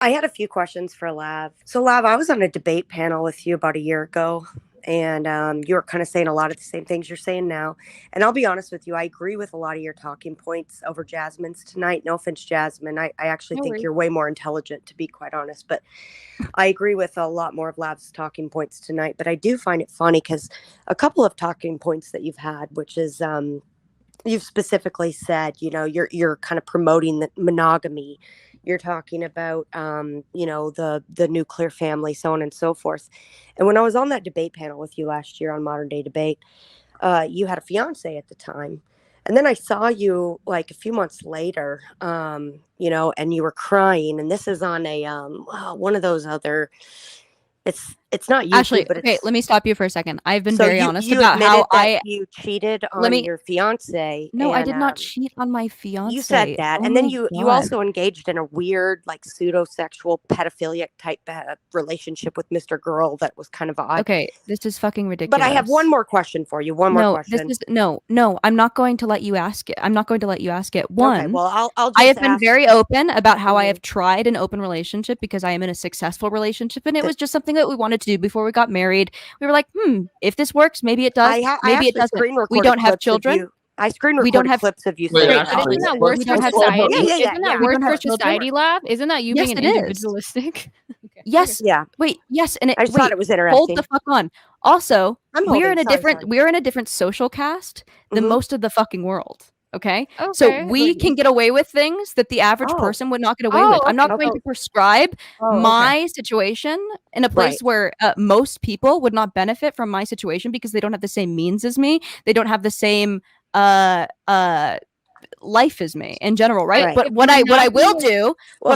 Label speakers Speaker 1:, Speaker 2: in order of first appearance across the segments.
Speaker 1: I had a few questions for Lav. So, Lav, I was on a debate panel with you about a year ago, and you were kind of saying a lot of the same things you're saying now. And I'll be honest with you, I agree with a lot of your talking points over Jasmine's tonight. No offense, Jasmine. I actually
Speaker 2: No
Speaker 1: think
Speaker 2: worries.
Speaker 1: you're way more intelligent, to be quite honest. But I agree with a lot more of Lav's talking points tonight. But I do find it funny because a couple of talking points that you've had, which is you've specifically said, you're kind of promoting the monogamy. You're talking about, the nuclear family, so on and so forth. And when I was on that debate panel with you last year on Modern Day Debate, you had a fiance at the time. And then I saw you like a few months later, and you were crying. And this is on a one of those other. It's not YouTube,
Speaker 3: Actually,
Speaker 1: but
Speaker 3: okay,
Speaker 1: it's,
Speaker 3: let me stop you for a second. I've been
Speaker 1: so
Speaker 3: very honest
Speaker 1: you
Speaker 3: about how
Speaker 1: admitted that you cheated on your fiance.
Speaker 3: No, I
Speaker 1: and,
Speaker 3: did not cheat on my fiance.
Speaker 1: You said that,
Speaker 3: Oh
Speaker 1: and then
Speaker 3: my
Speaker 1: you
Speaker 3: God.
Speaker 1: also engaged in a weird, like, pseudo-sexual pedophilic type relationship with Mr. Girl that was kind of odd.
Speaker 3: Okay, this is fucking ridiculous.
Speaker 1: But I have one more question for you. One more question.
Speaker 3: No. I'm not going to let you ask it. One,
Speaker 1: Okay, well, I'll just
Speaker 3: I have been very open about how I
Speaker 1: Mhm.
Speaker 3: have tried an open relationship because I am in a successful relationship, and it was just something that we wanted to do before we got married. We were like, if this works, maybe it does. Maybe it doesn't. We don't have children.
Speaker 1: I screen recorded
Speaker 3: We don't have
Speaker 1: clips of you
Speaker 2: Wait,
Speaker 1: saying
Speaker 2: actually,
Speaker 1: that.
Speaker 2: isn't that worse
Speaker 3: we
Speaker 2: for
Speaker 3: don't have
Speaker 2: society?
Speaker 1: Yeah.
Speaker 2: Isn't that
Speaker 3: We
Speaker 2: worse
Speaker 3: don't
Speaker 2: for
Speaker 3: have children.
Speaker 2: society, Lab? Isn't that you
Speaker 3: Yes,
Speaker 2: being
Speaker 3: it is.
Speaker 2: individualistic? Okay.
Speaker 3: Yes.
Speaker 1: Yeah.
Speaker 3: Wait. Yes. And
Speaker 1: I just thought it was interesting.
Speaker 3: Hold the fuck on. Also,
Speaker 1: I'm
Speaker 3: we're
Speaker 1: holding.
Speaker 3: in a
Speaker 1: Sorry,
Speaker 3: different.
Speaker 1: sorry.
Speaker 3: We're in a different social caste than
Speaker 1: Mhm.
Speaker 3: most of the fucking world. Okay.
Speaker 2: Okay.
Speaker 3: So we can get away with things that the average person would not get away with. I'm not going to prescribe my situation in a place where most people would not benefit from my situation because they don't have the same means as me. They don't have the same life as me in general, right? But what I will do is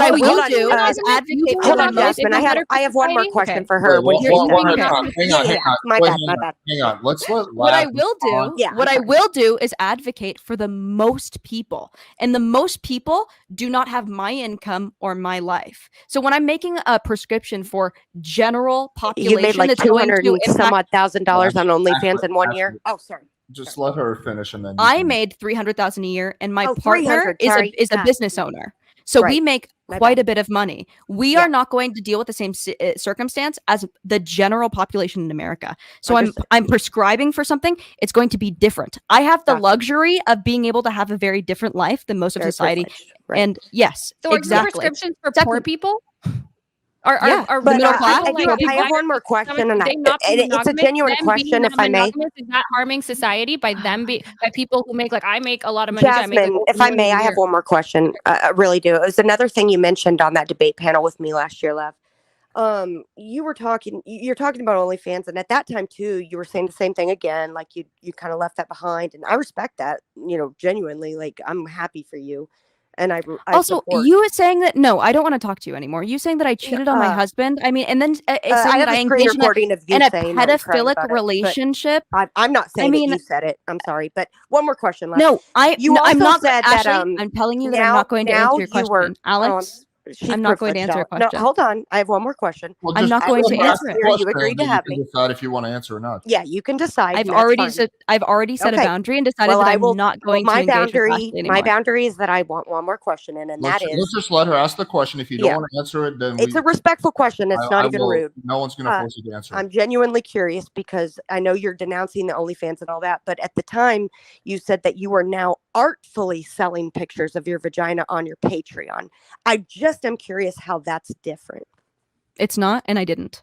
Speaker 3: advocate for
Speaker 1: Hold
Speaker 3: the
Speaker 1: on,
Speaker 3: most.
Speaker 1: Jasmine. I have one more question for her.
Speaker 2: Hang
Speaker 1: on. My bad.
Speaker 2: Let's let
Speaker 3: what I will do is advocate for the most people, and the most people do not have my income or my life. So when I'm making a prescription for general population,
Speaker 1: you made like $200,000 on OnlyFans in 1 year. Oh, sorry.
Speaker 4: Just let her finish, and then
Speaker 3: I made $300,000 a year, and my partner is a business owner. So we make quite a bit of money. We are not going to deal with the same circumstance as the general population in America. So I'm prescribing for something. It's going to be different. I have the luxury of being able to have a very different life than most of society. And yes,
Speaker 2: so
Speaker 3: exactly.
Speaker 2: Prescriptions for poor people? Are
Speaker 1: but
Speaker 2: middle class?
Speaker 1: I have one more question, and it's a genuine question, if I may.
Speaker 2: Is that harming society by people who make, like, I make a lot of money?
Speaker 1: Jasmine, if I may, I have one more question. I really do. It was another thing you mentioned on that debate panel with me last year, Lev. You're talking about OnlyFans, and at that time too, you were saying the same thing again, like you kind of left that behind, and I respect that, genuinely. Like, I'm happy for you. And I
Speaker 3: also support. You saying that I don't want to talk to you anymore. You saying that I cheated on my husband. I mean, and then saying that I engaged in a pedophilic relationship.
Speaker 1: I'm not saying that you said it. I'm sorry, but one more question.
Speaker 3: I'm not said that. I'm telling you that I'm not going to answer your question, Alex. I'm not going to answer your question.
Speaker 1: No, hold on. I have one more question.
Speaker 4: Well,
Speaker 3: I'm not going to answer it.
Speaker 1: You agreed to have me.
Speaker 4: Decide if you want to answer or not.
Speaker 1: Yeah, you can decide.
Speaker 3: I've already set a boundary and decided that I'm not going to engage with Ashley anymore.
Speaker 1: My boundary is that I want one more question, and
Speaker 4: let's just let her ask the question. If you don't want to answer it, then
Speaker 1: it's a respectful question. It's not even rude.
Speaker 4: No one's going to force you to answer.
Speaker 1: I'm genuinely curious because I know you're denouncing the OnlyFans and all that, but at the time you said that you were now artfully selling pictures of your vagina on your Patreon. I just am curious how that's different.
Speaker 3: It's not, and I didn't.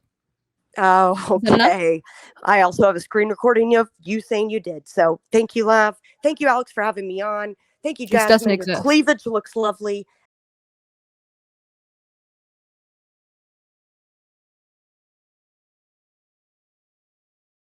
Speaker 1: Oh, okay. I also have a screen recording of you saying you did. So thank you, Lav. Thank you, Alex, for having me on. Thank you, Jasmine. Your cleavage looks lovely.